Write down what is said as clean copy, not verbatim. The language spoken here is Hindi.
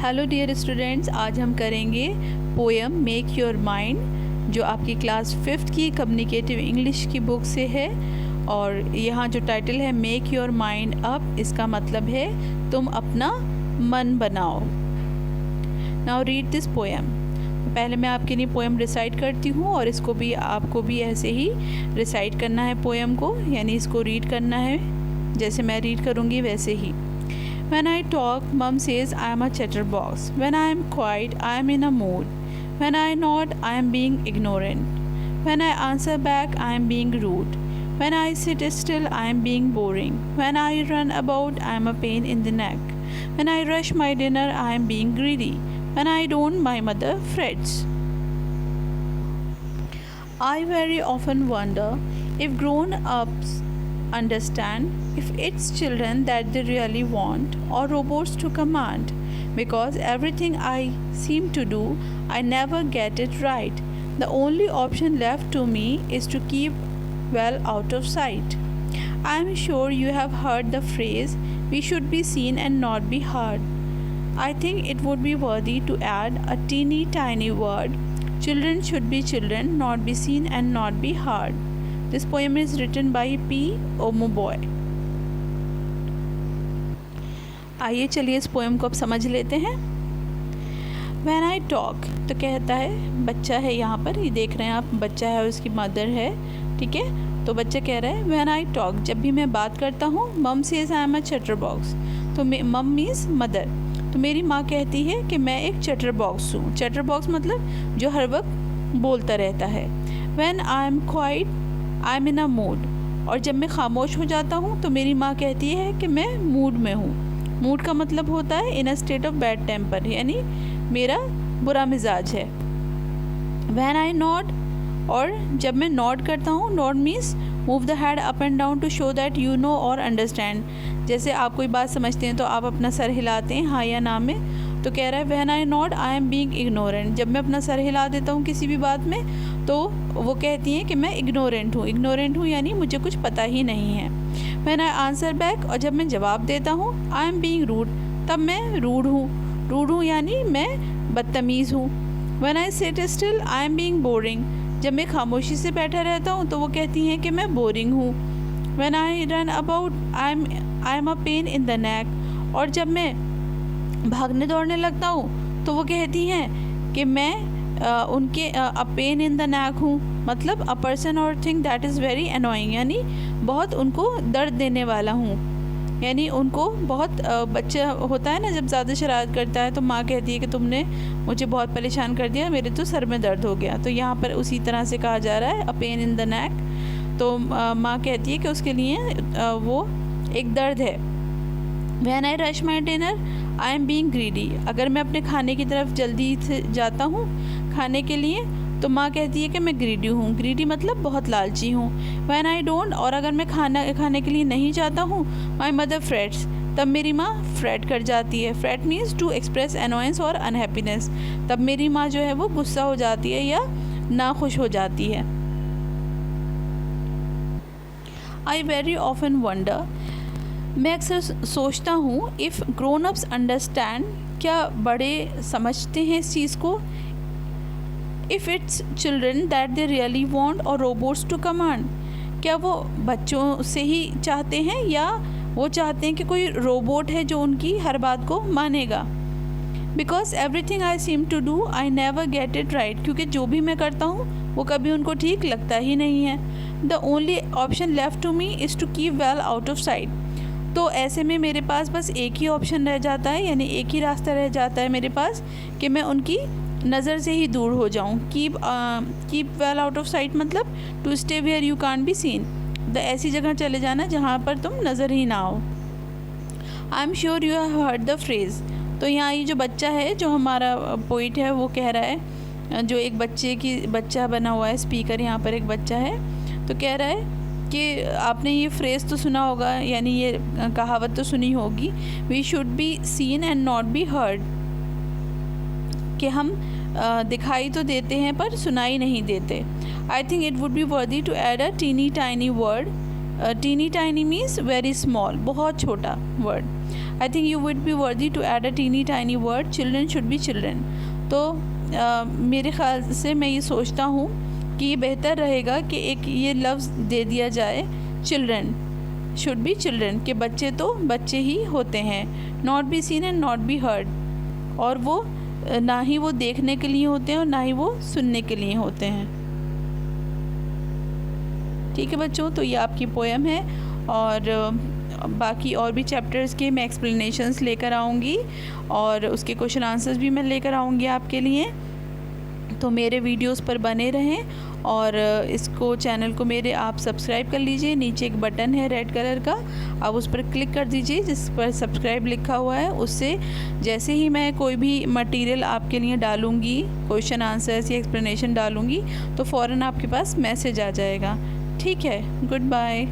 हेलो डियर स्टूडेंट्स, आज हम करेंगे पोएम मेक योर माइंड, जो आपकी क्लास 5th की कम्युनिकेटिव इंग्लिश की बुक से है। और यहाँ जो टाइटल है मेक योर माइंड अप, इसका मतलब है तुम अपना मन बनाओ। Now read this poem. पहले मैं आपके लिए पोएम रिसाइट करती हूँ और इसको भी आपको भी ऐसे ही रिसाइट करना है पोएम को, यानी इसको रीड करना है जैसे मैं रीड करूँगी वैसे ही। When I talk, Mum says I am a chatterbox. When I am quiet, I am in a mood. When I nod, I am being ignorant. When I answer back, I am being rude. When I sit still, I am being boring. When I run about, I am a pain in the neck. When I rush my dinner, I am being greedy. When I don't, my mother frets. I very often wonder if grown-ups understand if it's children that they really want or robots to command, because everything I seem to do, I never get it right. The only option left to me is to keep well out of sight. I am sure you have heard the phrase, we should be seen and not be heard. I think it would be worthy to add a teeny tiny word. Children should be children, not be seen and not be heard. This poem is written by P. Omoboy. आइए चलिए इस पोएम को अब समझ लेते हैं। When I talk, तो कहता है बच्चा है, यहाँ पर ये देख रहे हैं आप, बच्चा है और उसकी मदर है, ठीक है। तो बच्चा कह रहा है When I talk, जब भी मैं बात करता हूँ, Mum says I am a chatterbox. तो Mum means mother. तो मेरी माँ कहती है कि मैं एक chatterbox हूँ। chatterbox मतलब जो हर वक्त बोलता रहता है। When I am quiet, I am in a mood, और जब मैं खामोश हो जाता हूँ तो मेरी माँ कहती है कि मैं मूड में हूँ। मूड का मतलब होता है in a state of bad temper, यानी मेरा बुरा मिजाज है। व्हेन आई नॉड, और जब मैं नॉड करता हूँ, nod means move the head up and down to show that you know और अंडरस्टैंड। जैसे आप कोई बात समझते हैं तो आप अपना सर हिलाते हैं हाँ या ना में। तो कह रहा है when I nod I am being ignorant, जब मैं अपना सर हिला देता हूँ किसी भी बात में तो वो कहती हैं कि मैं इग्नोरेंट हूँ यानी मुझे कुछ पता ही नहीं है। व्हेन आई आंसर बैक, और जब मैं जवाब देता हूँ, आई एम बीइंग रूड, तब मैं रूड हूँ यानी मैं बदतमीज़ हूँ। When I sit still, I am being boring, जब मैं खामोशी से बैठा रहता हूँ तो वो कहती हैं कि मैं बोरिंग हूँ। When I run about, I am a pain in the neck, और जब मैं भागने दौड़ने लगता हूँ तो वो कहती हैं कि मैं उनके अ पेन इन द नेक हूँ, मतलब अ पर्सन और thing that is very annoying, यानी बहुत उनको दर्द देने वाला हूँ। यानी उनको बहुत बच्चा होता है ना जब ज़्यादा शरारत करता है तो माँ कहती है कि तुमने मुझे बहुत परेशान कर दिया, मेरे तो सर में दर्द हो गया। तो यहाँ पर उसी तरह से कहा जा रहा है अ पेन इन द नेक। तो माँ कहती है कि उसके लिए वो एक दर्द है। When I rush my dinner, I am being greedy, अगर मैं अपने खाने की तरफ जल्दी से जाता हूँ खाने के लिए तो माँ कहती है कि मैं ग्रीडी हूँ। ग्रीडी मतलब बहुत लालची हूँ। व्हेन आई डोंट, और अगर मैं खाना खाने के लिए नहीं जाता हूँ, माई मदर फ्रेट्स, तब मेरी माँ फ्रेट कर जाती है। Fret means to express annoyance और अनहैप्पीनेस, तब मेरी माँ जो है वो गुस्सा हो जाती है या नाखुश हो जाती है। आई वेरी ऑफन वंडर, मैं अक्सर सोचता हूँ इफ़ ग्रोन अप्स अंडरस्टैंड, क्या बड़े समझते हैं इस चीज़ को। If it's children that they really want और रोबोट्स टू कमांड, क्या वो बच्चों से ही चाहते हैं या वो चाहते हैं कि कोई रोबोट है जो उनकी हर बात को मानेगा। Because everything I seem to do I never get it right, क्योंकि जो भी मैं करता हूँ वो कभी उनको ठीक लगता ही नहीं है। The only option left to me is to keep well out of sight, तो ऐसे में मेरे पास बस एक ही ऑप्शन रह जाता है, यानी एक ही रास्ता रह जाता है मेरे पास कि मैं उनकी नज़र से ही दूर हो जाऊं। Keep well out of sight मतलब to stay where you can't be seen, ऐसी जगह चले जाना जहाँ पर तुम नज़र ही ना आओ। I am sure you have heard the phrase, तो यहाँ ये जो बच्चा है जो हमारा पोइट है वो कह रहा है, जो एक बच्चा बना हुआ है स्पीकर, यहाँ पर एक बच्चा है, तो कह रहा है कि आपने ये फ्रेज़ तो सुना होगा, यानी ये कहावत तो सुनी होगी, we should be seen and not be heard, कि हम दिखाई तो देते हैं पर सुनाई नहीं देते। I think it would be worthy to add a teeny tiny word. Teeny tiny means very small, बहुत छोटा word. I think you would be worthy to add a teeny tiny word, children should be children. तो मेरे ख्याल से मैं ये सोचता हूँ कि ये बेहतर रहेगा कि एक ये लफ्ज़ दे दिया जाए, चिल्ड्रन शुड बी चिल्ड्रन, के बच्चे तो बच्चे ही होते हैं, not be seen and not be heard, और वो ना ही वो देखने के लिए होते हैं और ना ही वो सुनने के लिए होते हैं। ठीक है बच्चों, तो ये आपकी पोएम है, और बाकी और भी चैप्टर्स के मैं एक्सप्लेनेशंस लेकर आऊँगी और उसके क्वेश्चन आंसर्स भी मैं लेकर आऊँगी आपके लिए। तो मेरे वीडियोस पर बने रहें और इसको चैनल को मेरे आप सब्सक्राइब कर लीजिए। नीचे एक बटन है रेड कलर का, आप उस पर क्लिक कर दीजिए जिस पर सब्सक्राइब लिखा हुआ है। उससे जैसे ही मैं कोई भी मटेरियल आपके लिए डालूँगी, क्वेश्चन आंसर्स या एक्सप्लेनेशन डालूँगी, तो फ़ौरन आपके पास मैसेज आ जाएगा। ठीक है, गुड बाय।